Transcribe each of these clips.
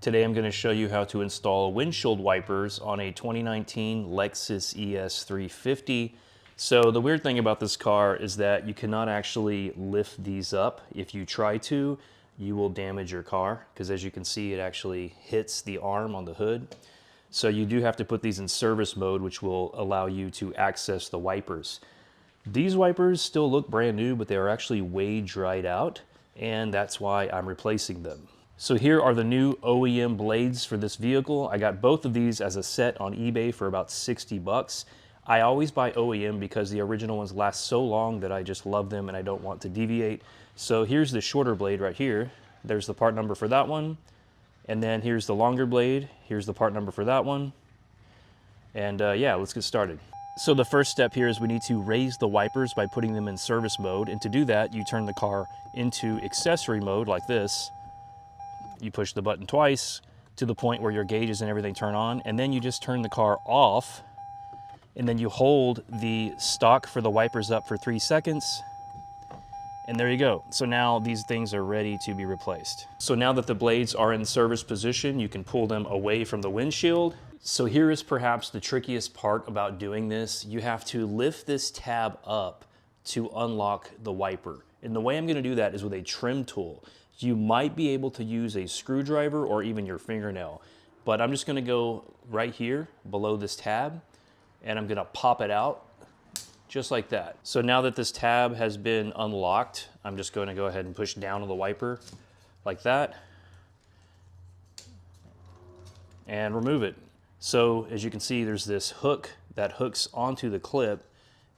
Today I'm going to show you how to install windshield wipers on a 2019 Lexus ES350. So the weird thing about this car is that you cannot actually lift these up. If you try to, you will damage your car because as you can see it actually hits the arm on the hood. So you do have to put these in service mode, which will allow you to access the wipers. These wipers still look brand new, but they are actually way dried out, and that's why I'm replacing them. So here are the new OEM blades for this vehicle. I got both of these as a set on eBay for about 60 bucks. I always buy OEM because the original ones last so long that I just love them and I don't want to deviate. So here's the shorter blade right here. There's the part number for that one. And then here's the longer blade. Here's the part number for that one. And yeah, let's get started. So the first step here is we need to raise the wipers by putting them in service mode. And to do that, you turn the car into accessory mode like this. You push the button twice to the point where your gauges and everything turn on, and then you just turn the car off, and then you hold the stalk for the wipers up for 3 seconds, and there you go. So now these things are ready to be replaced. So now that the blades are in service position, you can pull them away from the windshield. So here is perhaps the trickiest part about doing this. You have to lift this tab up to unlock the wiper. And the way I'm going to do that is with a trim tool. You might be able to use a screwdriver or even your fingernail, but I'm just going to go right here below this tab and I'm going to pop it out just like that. So now that this tab has been unlocked, I'm just going to go ahead and push down on the wiper like that and remove it. So as you can see, there's this hook that hooks onto the clip,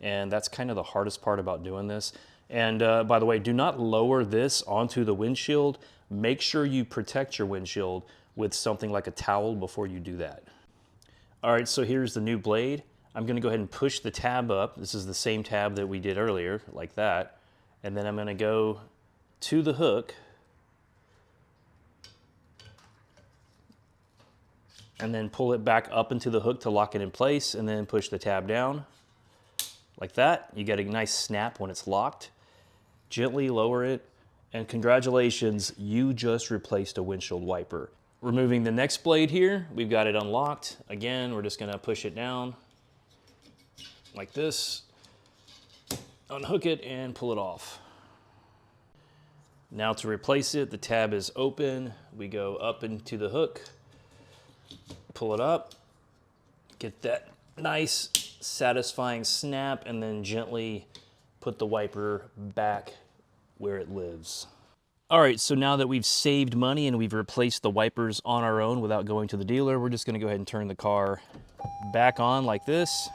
and that's kind of the hardest part about doing this. And by the way, do not lower this onto the windshield. Make sure you protect your windshield with something like a towel before you do that. All right, so here's the new blade. I'm gonna go ahead and push the tab up. This is the same tab that we did earlier, like that. And then I'm gonna go to the hook and then pull it back up into the hook to lock it in place, and then push the tab down like that. You get a nice snap when it's locked. Gently lower it, and congratulations, you just replaced a windshield wiper. Removing the next blade here, we've got it unlocked. Again, we're just gonna push it down like this, unhook it and pull it off. Now to replace it, the tab is open. We go up into the hook, pull it up, get that nice satisfying snap, and then gently put the wiper back where it lives. All right, so now that we've saved money and we've replaced the wipers on our own without going to the dealer, we're just gonna go ahead and turn the car back on like this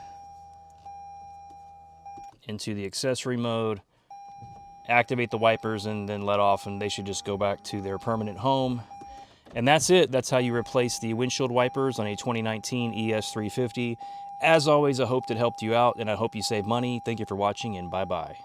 into the accessory mode, activate the wipers, and then let off, and they should just go back to their permanent home. And that's it. That's how you replace the windshield wipers on a 2019 ES350. As always, I hope it helped you out, and I hope you save money. Thank you for watching, and bye-bye.